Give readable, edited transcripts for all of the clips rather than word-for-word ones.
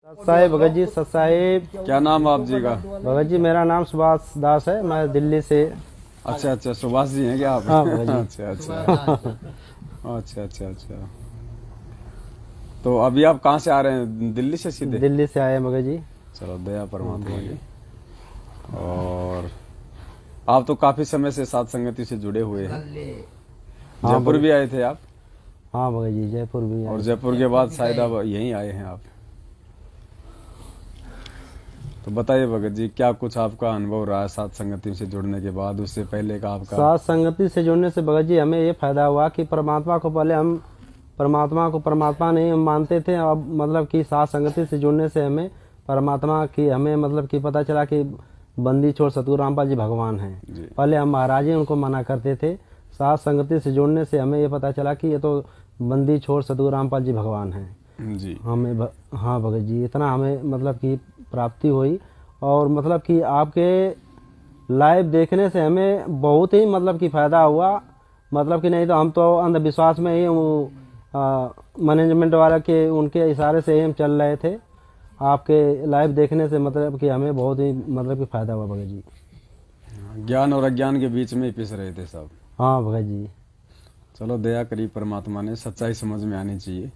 साहेब भगत जी, सत साहेब। क्या नाम आप जी का? भगत जी मेरा नाम सुभाष दास है, मैं दिल्ली से। अच्छा अच्छा, सुभाष जी हैं क्या आप? हाँ भगत जी। अच्छा अच्छा अच्छा अच्छा अच्छा। तो अभी आप कहाँ से आ रहे हैं? दिल्ली से सीधे? दिल्ली से आए भगत जी। चलो दया परमात्मा की। और आप तो काफी समय से साथ संगति से जुड़े हुए हैं। हाँ जयपुर भी आए थे आप? हाँ भगत जी, जयपुर भी आए। और जयपुर के बाद शायद अब यहीं आए हैं आप। तो बताइए भगत जी, क्या कुछ आपका अनुभव रहा है साथ संगति से जुड़ने के बाद? उससे पहले का आपका? साथ संगति से जुड़ने से भगत जी हमें ये फायदा हुआ कि परमात्मा को पहले हम परमात्मा को परमात्मा नहीं हम मानते थे। अब मतलब कि साथ संगति से जुड़ने से हमें परमात्मा की हमें मतलब कि पता चला कि बंदी छोड़ सतगुरु रामपाल जी भगवान हैं। पहले हम महाराज ही उनको मना करते थे। साथ संगति से जुड़ने से हमें ये पता चला कि ये तो बंदी छोड़ सतगुरु रामपाल जी भगवान हैं जी। हमें हाँ भगत जी, इतना हमें मतलब कि प्राप्ति हुई। और मतलब कि आपके लाइव देखने से हमें बहुत ही मतलब कि फायदा हुआ। मतलब कि नहीं तो हम तो अंधविश्वास में ही मैनेजमेंट वाला के उनके इशारे से ही हम चल रहे थे। आपके लाइव देखने से मतलब कि हमें बहुत ही मतलब कि फायदा हुआ भगत जी। ज्ञान और अज्ञान के बीच में ही पिस रहे थे सब। हाँ भगत जी। चलो दया करी परमात्मा ने, सच्चाई समझ में आनी चाहिए।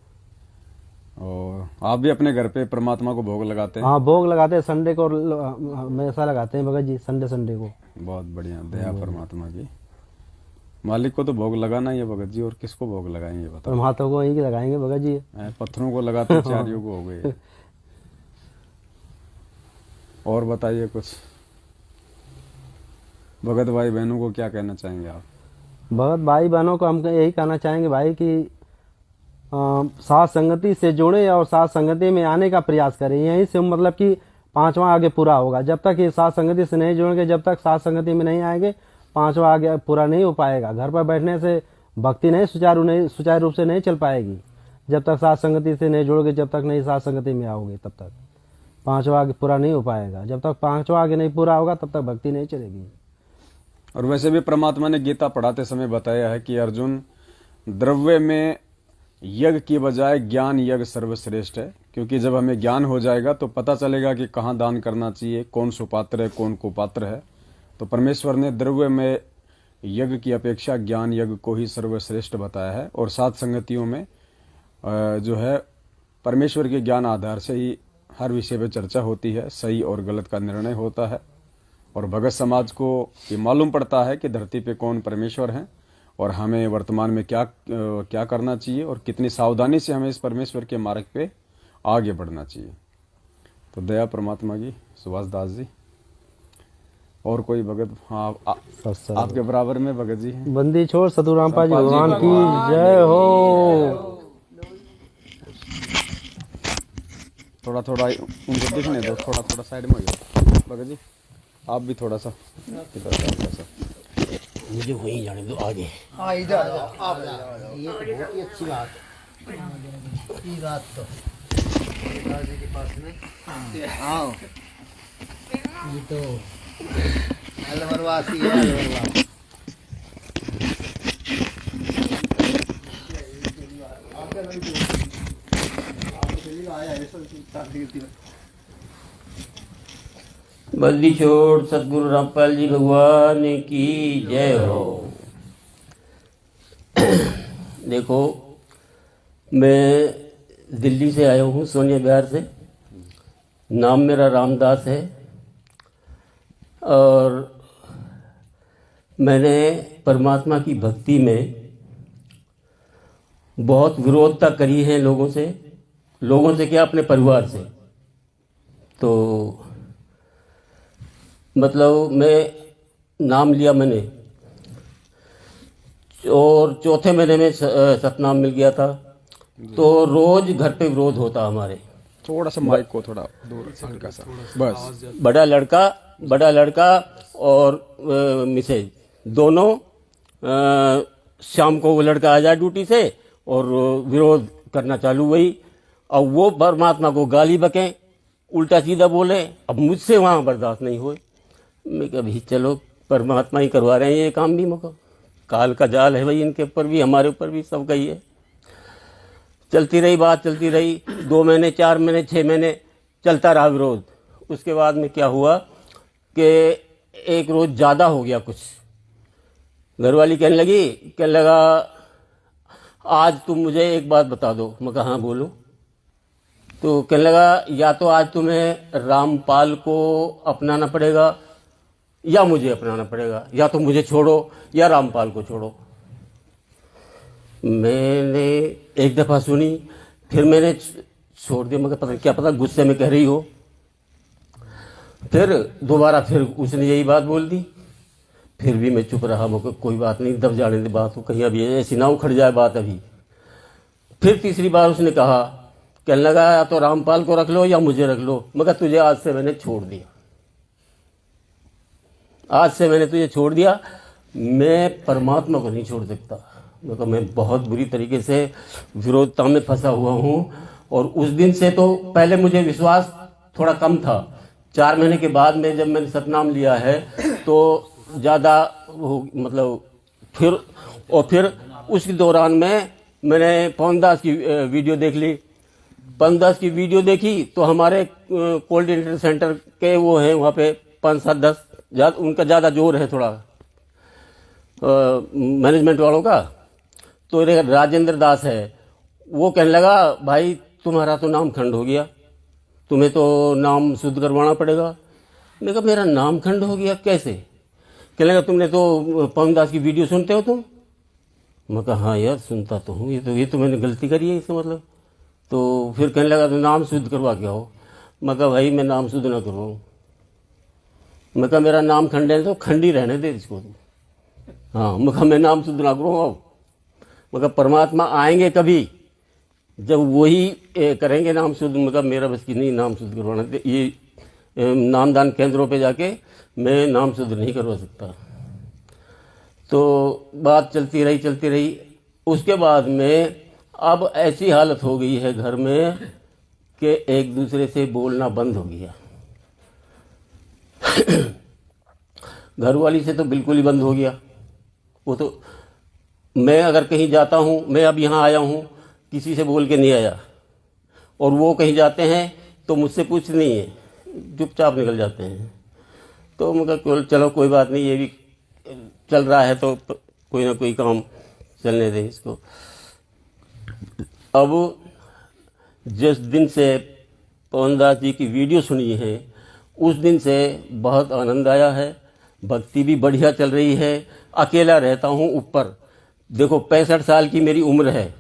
और आप भी अपने घर पे परमात्मा को भोग लगाते हैं? हाँ भोग लगाते हैं, संडे को हमेशा लगाते हैं भगत जी, संडे को। बहुत बढ़िया, दया परमात्मा की। मालिक को तो भोग लगाना ही है भगत जी, और किसको भोग लगाएंगे बताओ? परमात्मा को ही लगाएंगे भगत जी। पत्थरों को लगाते चारियों को हो गए। और बताइए कुछ भगत भाई बहनों को क्या कहना चाहेंगे आप? भगत भाई बहनों को हम यही कहना चाहेंगे भाई कि साथ संगति से जुड़े और साथ संगति में आने का प्रयास करें। यहीं से मतलब कि पांचवा आगे पूरा होगा। जब तक ये साथ संगति से नहीं जुड़ेंगे, जब तक साथ संगति में नहीं आएंगे, पांचवा आगे पूरा नहीं हो पाएगा। घर पर बैठने से भक्ति नहीं सुचारू रूप से नहीं चल पाएगी। जब तक साथ संगति से नहीं जुड़ोगे, जब तक नहीं साथ संगति में आओगे, तब तक पांचवा आगे पूरा नहीं हो पाएगा। जब तक पांचवा आगे नहीं पूरा होगा, तब तक भक्ति नहीं चलेगी। और वैसे भी परमात्मा ने गीता पढ़ाते समय बताया है कि अर्जुन, द्रव्य में यज्ञ की बजाय ज्ञान यज्ञ सर्वश्रेष्ठ है। क्योंकि जब हमें ज्ञान हो जाएगा तो पता चलेगा कि कहाँ दान करना चाहिए, कौन सुपात्र है, कौन कुपात्र है। तो परमेश्वर ने द्रव्य में यज्ञ की अपेक्षा ज्ञान यज्ञ को ही सर्वश्रेष्ठ बताया है। और सात संगतियों में जो है परमेश्वर के ज्ञान आधार से ही हर विषय पर चर्चा होती है, सही और गलत का निर्णय होता है। और भगत समाज को ये मालूम पड़ता है कि धरती पे कौन परमेश्वर हैं और हमें वर्तमान में क्या करना चाहिए और कितनी सावधानी से हमें इस परमेश्वर के मार्ग पे आगे बढ़ना चाहिए। तो दया परमात्मा की। सुभाष दास जी और कोई भगत? हाँ आपके बराबर में भगत जी हैं। बंदी छोड़ सतगुरु रामपाल जी भगवान की जय हो। थोड़ा थोड़ा उनको दिखने दो, थोड़ा थोड़ा साइड में हो जाओ भगत जी। आप भी थोड़ा सा मुझे वहीं जाने दो आगे। इधर आप ये तो बहुत ही अच्छी बात है। ये बात तो दादी के पास में आओ। ये तो अलवरवासी है, अलवरवासी। बंदी छोड़ सतगुरु रामपाल जी भगवान की जय हो। देखो, मैं दिल्ली से आया हूँ, सोनिया बिहार से। नाम मेरा रामदास है। और मैंने परमात्मा की भक्ति में बहुत विरोधता करी है लोगों से क्या, अपने परिवार से। तो मतलब मैं नाम लिया मैंने, और चौथे महीने में सतनाम मिल गया था। तो रोज घर पे विरोध होता हमारे। थोड़ा सा माइक को थोड़ा दूर हल्का सा बस। बड़ा लड़का और मिसेज दोनों शाम को वो लड़का आ जाए ड्यूटी से और विरोध करना चालू हुई। अब वो परमात्मा को गाली बकें, उल्टा सीधा बोले। अब मुझसे वहाँ बर्दाश्त नहीं हुए। मैं कभी चलो परमात्मा ही करवा रहे हैं ये काम भी। मौका काल का जाल है भाई, इनके ऊपर भी हमारे ऊपर भी सबका ही है। चलती रही बात, चलती रही 2 महीने, 4 महीने, 6 महीने। चलता रहा विरोध। उसके बाद में क्या हुआ कि एक रोज ज़्यादा हो गया कुछ, घरवाली कहने लगा आज तुम मुझे एक बात बता दो। मैं कहा हाँ बोलो। तो कहने लगा या तो आज तुम्हें रामपाल को अपनाना पड़ेगा या मुझे अपनाना पड़ेगा, या तो मुझे छोड़ो या रामपाल को छोड़ो। मैंने एक दफ़ा सुनी, फिर मैंने छोड़ दिया। मगर पता क्या पता गुस्से में कह रही हो। फिर दोबारा फिर उसने यही बात बोल दी। फिर भी मैं चुप रहा। मगर कोई बात नहीं, दब जाने दे बात को, कहीं अभी ऐसी ना उखड़ जाए बात अभी। फिर तीसरी बार उसने कहा, कहने लगा या तो रामपाल को रख लो या मुझे रख लो, मगर तुझे आज से मैंने छोड़ दिया, आज से मैंने तुझे छोड़ दिया, मैं परमात्मा को नहीं छोड़ सकता। मतलब मैं बहुत बुरी तरीके से विरोधता में फंसा हुआ हूँ। और उस दिन से तो पहले मुझे विश्वास थोड़ा कम था। 4 महीने के बाद में जब मैंने सतनाम लिया है तो ज़्यादा मतलब फिर उस दौरान में मैंने पवनदास की वीडियो देख ली। पवनदास की वीडियो देखी तो हमारे कोल्ड इंटर सेंटर के वो हैं वहाँ पे 5, 7, 10 उनका ज़्यादा जोर है थोड़ा मैनेजमेंट वालों का। तो राजेंद्र दास है, वो कहने लगा भाई तुम्हारा तो नाम खंड हो गया, तुम्हें तो नाम शुद्ध करवाना पड़ेगा। मैंने कहा मेरा नाम खंड हो गया कैसे? कहने लगा तुमने तो पवनदास की वीडियो सुनते हो तुम? मैं कहा हाँ यार सुनता तो हूँ, ये तो मैंने गलती करी है इसका मतलब। तो फिर कहने लगा तो नाम शुद्ध करवा के आओ। मैं कहा भाई मैं नाम शुद्ध ना करवाऊँ। मैं कहा मेरा नाम खंड है तो खंड ही रहने दे इसको। हाँ मैं कहा मैं नाम शुद्ध ना करूँ। मगर परमात्मा आएंगे कभी जब वही करेंगे नाम शुद्ध। मगर मेरा बस की नहीं नाम शुद्ध करवाना। ये नामदान केंद्रों पे जाके मैं नाम शुद्ध नहीं करवा सकता। तो बात चलती रही। उसके बाद में अब ऐसी हालत हो गई है घर में कि एक दूसरे से बोलना बंद हो गया। घरवाली से तो बिल्कुल ही बंद हो गया। वो तो मैं अगर कहीं जाता हूँ, मैं अब यहाँ आया हूँ, किसी से बोल के नहीं आया। और वो कहीं जाते हैं तो मुझसे पूछ नहीं है, चुपचाप निकल जाते हैं। तो मगर चलो कोई बात नहीं, ये भी चल रहा है तो कोई ना कोई काम चलने दे इसको। अब जिस दिन से पवनदास जी की वीडियो सुनी है उस दिन से बहुत आनंद आया है। भक्ति भी बढ़िया चल रही है। अकेला रहता हूँ ऊपर। देखो 65 साल की मेरी उम्र है,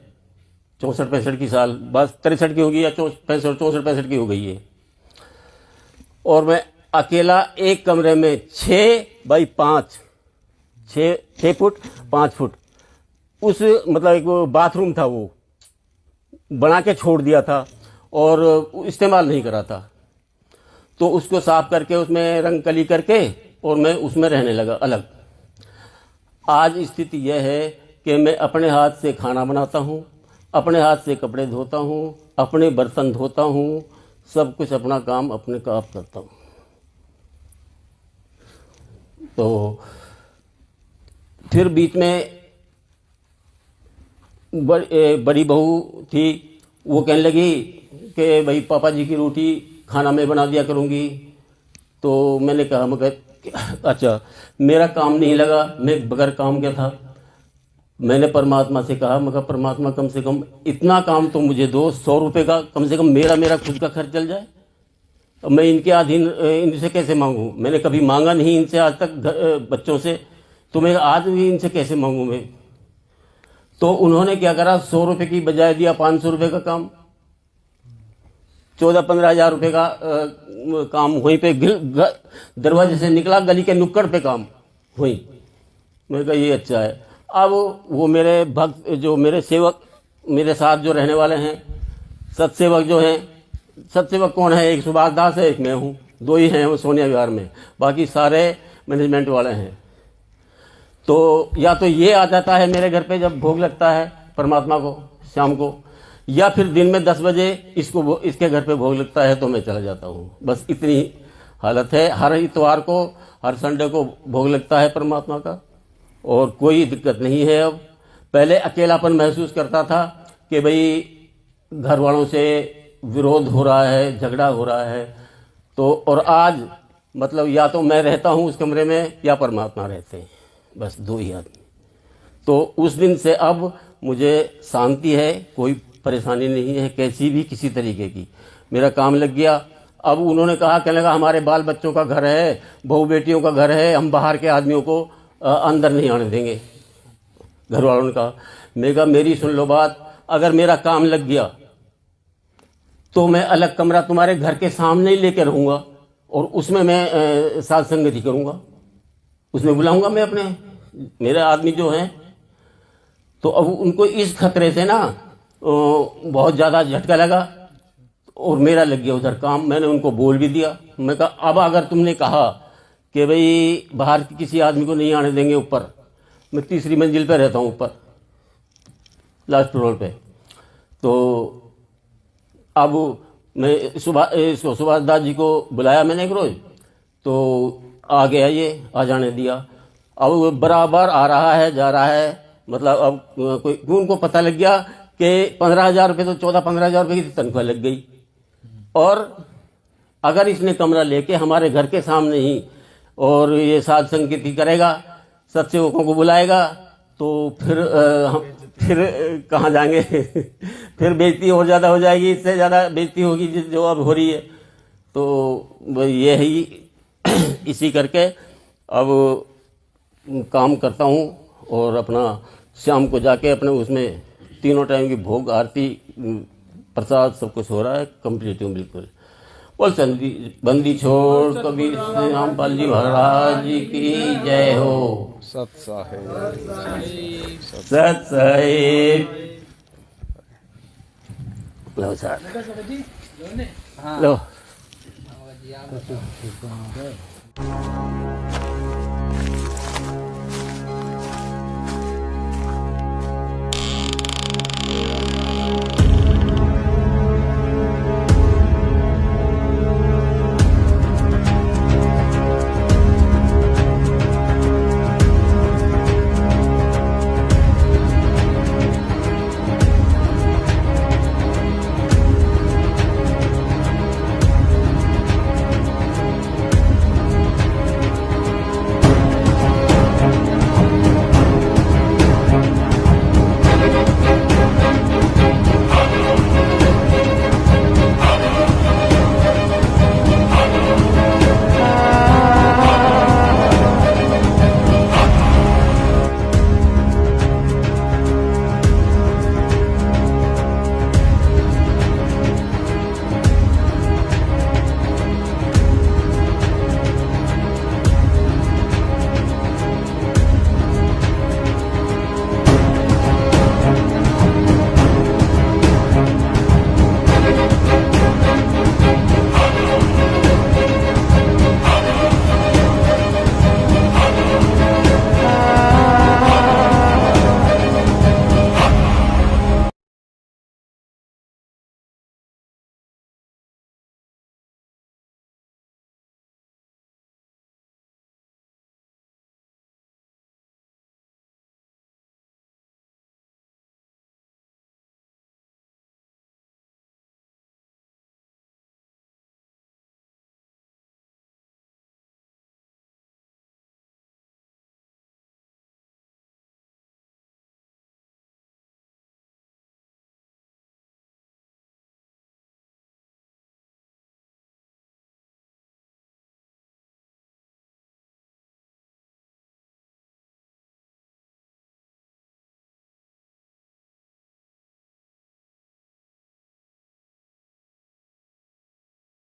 64-65 की साल, बस 63 की होगी या 64-65 की हो गई है। और मैं अकेला एक कमरे में 6 बाई 5 6 फुट 5 फुट उस मतलब एक बाथरूम था, वो बना के छोड़ दिया था और इस्तेमाल नहीं करा था। तो उसको साफ करके उसमें रंग कली करके और मैं उसमें रहने लगा अलग। आज स्थिति यह है कि मैं अपने हाथ से खाना बनाता हूँ, अपने हाथ से कपड़े धोता हूँ, अपने बर्तन धोता हूँ, सब कुछ अपना काम अपने का आप करता हूँ। तो फिर बीच में बड़ी बहू थी, वो कहने लगी कि भाई पापा जी की रोटी खाना मैं बना दिया करूँगी। तो मैंने कहा मगर अच्छा मेरा काम नहीं लगा, मैं बगैर काम क्या था। मैंने परमात्मा से कहा मगर परमात्मा कम से कम इतना काम तो मुझे दो, 100 रुपये का कम से कम मेरा खुद का खर्च चल जाए। अब मैं इनके अधीन इनसे कैसे मांगूं? मैंने कभी मांगा नहीं इनसे आज तक बच्चों से, तो मैं आज भी इनसे कैसे मांगूं मैं? तो उन्होंने क्या करा, 100 रुपये की बजाय दिया 500 रुपये का काम, 14-15 हज़ार रुपये का काम वहीं पे दरवाजे से निकला, गली के नुक्कड़ पे काम वहीं। मैंने कहा ये अच्छा है। अब वो मेरे भक्त जो मेरे सेवक मेरे साथ जो रहने वाले हैं, सतसेवक जो हैं, सतसेवक कौन है? एक सुभाष दास है, एक मैं हूँ, 2 ही हैं वो सोनिया विहार में, बाकी सारे मैनेजमेंट वाले हैं। तो या तो ये आ जाता है मेरे घर पे जब भोग लगता है परमात्मा को शाम को, या फिर दिन में 10 बजे इसके घर पे भोग लगता है तो मैं चला जाता हूँ। बस इतनी हालत है। हर इतवार को हर संडे को भोग लगता है परमात्मा का और कोई दिक्कत नहीं है। अब पहले अकेलापन महसूस करता था कि भाई घर वालों से विरोध हो रहा है, झगड़ा हो रहा है। तो और आज मतलब या तो मैं रहता हूँ उस कमरे में या परमात्मा रहते हैं, बस दो ही आदमी। तो उस दिन से अब मुझे शांति है, कोई परेशानी नहीं है कैसी भी किसी तरीके की। मेरा काम लग गया। अब उन्होंने कहा, कहने लगा हमारे बाल बच्चों का घर है, बहू बेटियों का घर है, हम बाहर के आदमियों को अंदर नहीं आने देंगे। घर वालों ने कहा। मैं कहा मेरी सुन लो बात, अगर मेरा काम लग गया तो मैं अलग कमरा तुम्हारे घर के सामने ही लेके रहूंगा और उसमें मैं साथ संगति करूंगा, उसमें बुलाऊंगा मैं अपने मेरे आदमी जो हैं। तो अब उनको इस खतरे से ना बहुत ज़्यादा झटका लगा और मेरा लग गया उधर काम। मैंने उनको बोल भी दिया, मैं कहा अब अगर तुमने कहा कि भाई बाहर किसी आदमी को नहीं आने देंगे ऊपर, मैं तीसरी मंजिल पे रहता हूँ ऊपर लास्ट फ्लोर पे। तो अब मैं सुभाष दास जी को बुलाया मैंने एक रोज, तो आ गया, ये आ जाने दिया। अब वो बराबर आ रहा है जा रहा है, मतलब अब कोई उनको पता लग गया कि 15,000 रुपये तो 14-15,000 रुपये की तनख्वाह लग गई। और अगर इसने कमरा लेके हमारे घर के सामने ही और ये साध संगति करेगा, सत्सेवकों को बुलाएगा, तो फिर हम फिर कहाँ जाएंगे फिर बेइज्जती और ज़्यादा हो जाएगी, इससे ज़्यादा बेइज्जती होगी जो अब हो रही है। तो ये ही इसी करके अब काम करता हूँ और अपना शाम को जाके अपने उसमें तीनों टाइम की भोग आरती प्रसाद सब कुछ हो रहा है, कंप्लीट हूँ बिल्कुल। बोल बंदी छोड़ कबीर श्री रामपाल जी महाराज जी की जय हो। सत साहेब सत साहेब। लो सर लो।